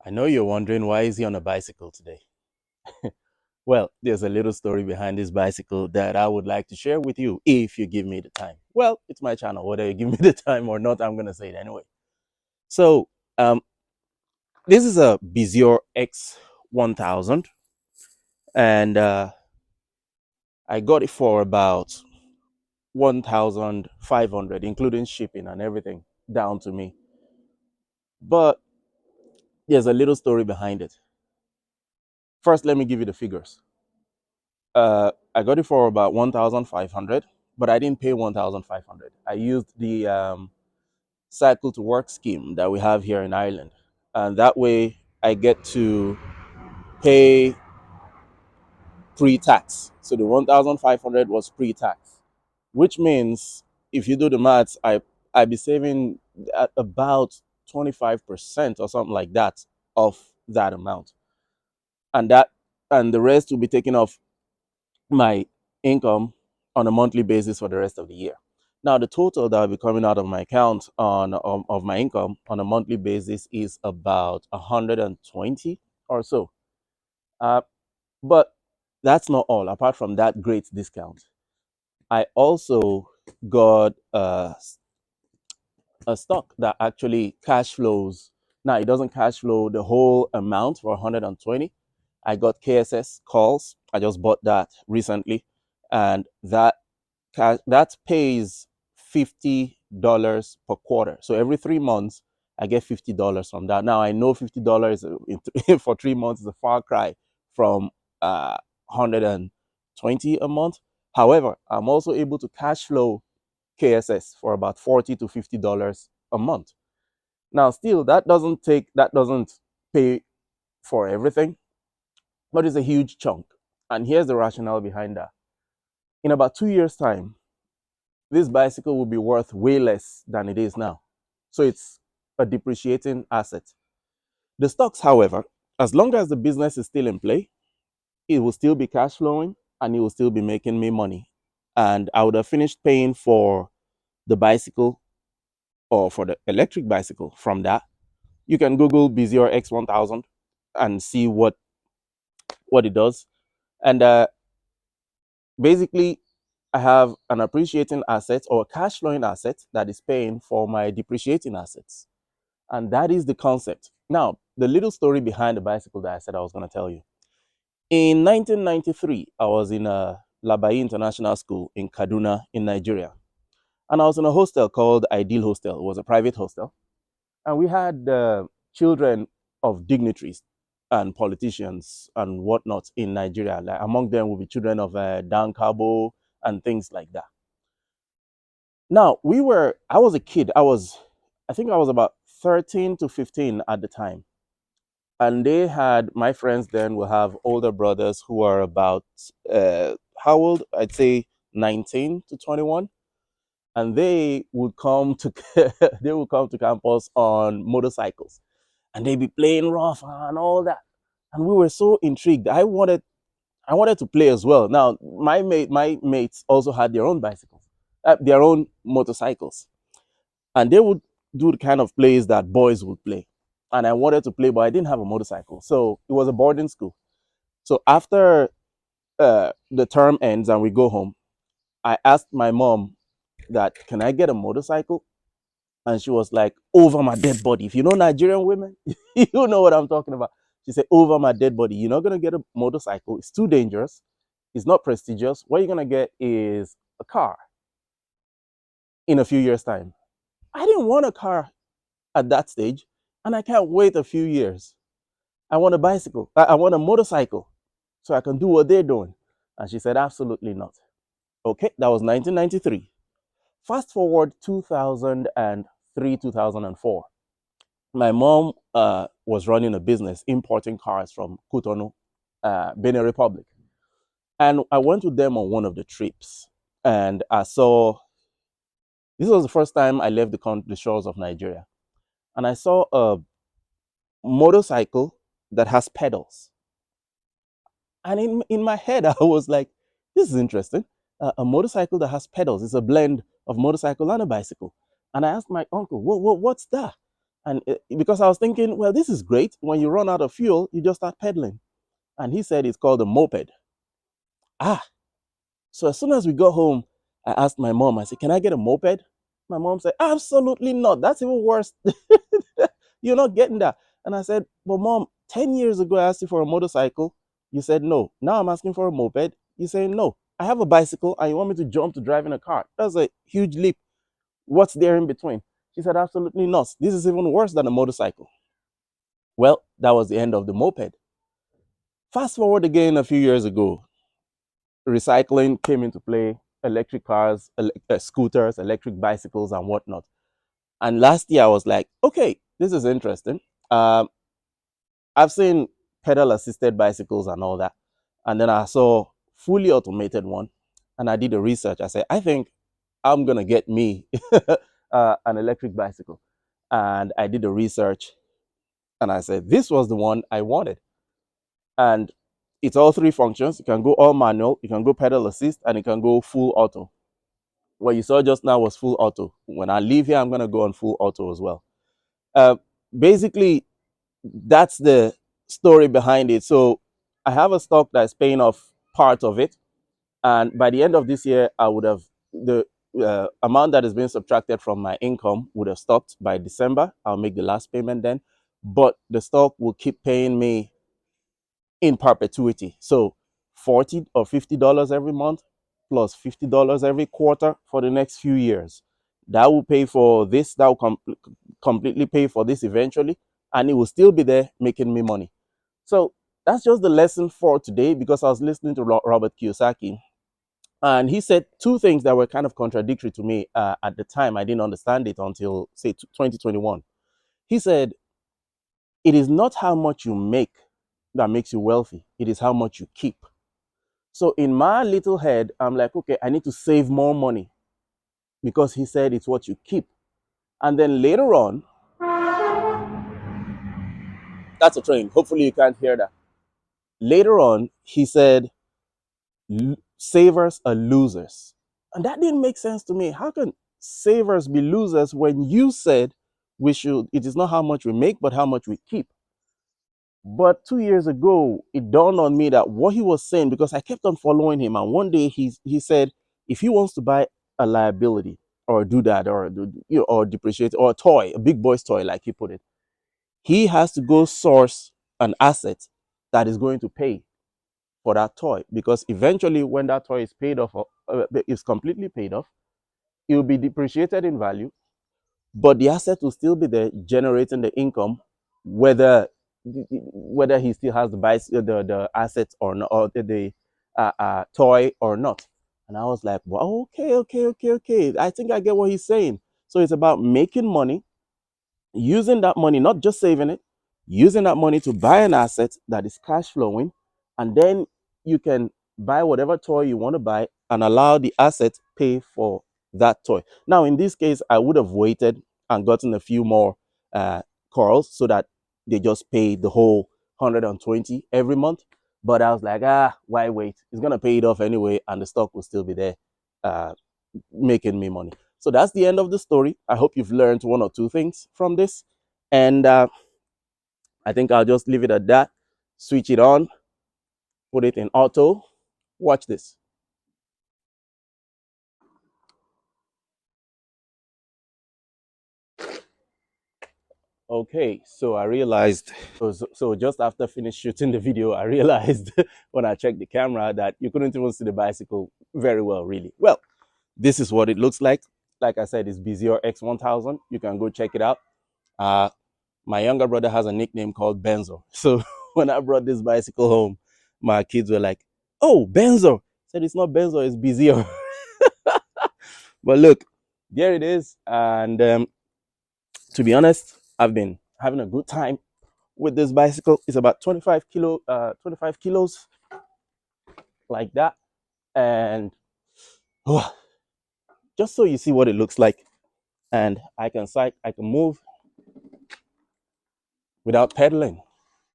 I know you're wondering why is he on a bicycle today? Well, there's a little story behind this bicycle that I would like to share with you if you give me the time. Well, it's my channel. Whether you give me the time or not, I'm going to say it anyway. So, um, this is a Bizio X 1000, and I got it for about 1,500, including shipping and everything down to me. But there's a little story behind it. First, let me give you the figures. I got it for about 1,500, but I didn't pay 1,500. I used the cycle to work scheme that we have here in Ireland, and that way I get to pay pre-tax. So the 1,500 was pre-tax, which means if you do the maths, I'd be saving at about 25% or something like that of that amount, and the rest will be taken off my income on a monthly basis for the rest of the year. Now, the total that will be coming out of my account of my income on a monthly basis is about 120 or so. Uh, but that's not all. Apart from that great discount, I also got a stock that actually cash flows. Now, it doesn't cash flow the whole amount for 120. I got KSS calls. I just bought that recently, and that pays $50 per quarter. So every 3 months, I get $50 from that. Now I know $50 for 3 months is a far cry from 120 a month. However, I'm also able to cash flow KSS for about $40 to $50 a month. Now, still, that doesn't pay for everything, but it's a huge chunk. And here's the rationale behind that. In about 2 years' time, this bicycle will be worth way less than it is now. So it's a depreciating asset. The stocks, however, as long as the business is still in play, it will still be cash flowing and it will still be making me money. And I would have finished paying for the bicycle or for the electric bicycle from that. You can Google Bizio X 1000 and see what it does. And basically, I have an appreciating asset or a cash flowing asset that is paying for my depreciating assets. And that is the concept. Now, the little story behind the bicycle that I said I was going to tell you. In 1993, I was in a Labai International School in Kaduna, in Nigeria. And I was in a hostel called Ideal Hostel. It was a private hostel. And we had children of dignitaries and politicians and whatnot in Nigeria. Like among them will be children of Dan Cabo and things like that. Now, I was a kid. I think I was about 13 to 15 at the time. And my friends then will have older brothers who are about, how old? I'd say 19 to 21. And they would come to, they would come to campus on motorcycles and they'd be playing rough and all that. And we were so intrigued. I wanted to play as well. Now, my mates also had their own bicycles, their own motorcycles, and they would do the kind of plays that boys would play. And I wanted to play, but I didn't have a motorcycle, so it was a boarding school. So after the term ends and we go home, I asked my mom that can I get a motorcycle, and she was like, "Over my dead body." If you know Nigerian women, you know what I'm talking about. She said, "Over my dead body. You're not gonna get a motorcycle. It's too dangerous. It's not prestigious. What you're gonna get is a car in a few years' time." I didn't want a car at that stage, and I can't wait a few years. I want a bicycle. I want a motorcycle so I can do what they're doing. And she said, "Absolutely not." Okay, that was 1993. Fast forward 2003, 2004. My mom was running a business importing cars from Cotonou, Benin Republic. And I went with them on one of the trips. And this was the first time I left the shores of Nigeria. And I saw a motorcycle that has pedals. And in my head, I was like, this is interesting. A motorcycle that has pedals. It's a blend of motorcycle and a bicycle. And I asked my uncle, what's that? And because I was thinking, well, this is great. When you run out of fuel, you just start pedaling. And he said it's called a moped. Ah, so as soon as we got home, I asked my mom, I said, can I get a moped? My mom said, absolutely not. That's even worse. You're not getting that. And I said, but mom, 10 years ago, I asked you for a motorcycle. You said no. Now I'm asking for a moped. You say no. I have a bicycle and you want me to jump to driving a car. That's a huge leap. What's there in between? She said, absolutely not. This is even worse than a motorcycle. Well, that was the end of the moped. Fast forward again a few years ago, recycling came into play, electric cars, scooters, electric bicycles, and whatnot. And last year I was like, okay, this is interesting. Um, I've seen pedal assisted bicycles and all that. And then I saw fully automated one and I did the research. I said, I think I'm going to get me an electric bicycle. And I did the research and I said, this was the one I wanted. And it's all three functions. You can go all manual, you can go pedal assist, and you can go full auto. What you saw just now was full auto. When I leave here, I'm going to go on full auto as well. Uh, Basically, that's the story behind it. So I have a stock that's paying off part of it. And by the end of this year, I would have the amount that is being subtracted from my income would have stopped by December. I'll make the last payment then. But the stock will keep paying me in perpetuity. So $40 or $50 every month plus $50 every quarter for the next few years. That will pay for this, that will completely pay for this eventually, and it will still be there making me money. So that's just the lesson for today because I was listening to Robert Kiyosaki, and he said two things that were kind of contradictory to me at the time. I didn't understand it until, say, 2021. He said, it is not how much you make that makes you wealthy, it is how much you keep. So in my little head, I'm like, okay, I need to save more money because he said it's what you keep. And then later on, that's a train. Hopefully you can't hear that. Later on, he said, savers are losers. And that didn't make sense to me. How can savers be losers when you said it is not how much we make, but how much we keep? But 2 years ago, it dawned on me that what he was saying, because I kept on following him, and one day he said, if he wants to buy a liability or do that or or depreciate or a toy, a big boy's toy, like he put it, he has to go source an asset that is going to pay for that toy, because eventually, when that toy is paid off, is completely paid off, it will be depreciated in value, but the asset will still be there generating the income, whether he still has the asset or not, or the toy or not. And I was like, well, okay, I think I get what he's saying. So it's about making money, using that money, not just saving it, using that money to buy an asset that is cash flowing, and then you can buy whatever toy you want to buy and allow the asset pay for that toy. Now, in this case, I would have waited and gotten a few more calls so that they just pay the whole 120 every month. But I was like, why wait? It's gonna pay it off anyway, and the stock will still be there, uh, making me money. So that's the end of the story. I hope you've learned one or two things from this. And I think I'll just leave it at that. Switch it on, put it in auto. Watch this. Okay, so I realized, so just after finished shooting the video, I realized when I checked the camera that you couldn't even see the bicycle very well, really. Well, this is what it looks like. Like I said, it's Bezier X1000. You can go check it out. My younger brother has a nickname called Benzo. So when I brought this bicycle home, my kids were like, oh, Benzo. I said, it's not Benzo, it's Bezier. But look, there it is. And to be honest, I've been having a good time with this bicycle. It's about 25 kilos, like that. And oh, just so you see what it looks like. And I can move without pedaling.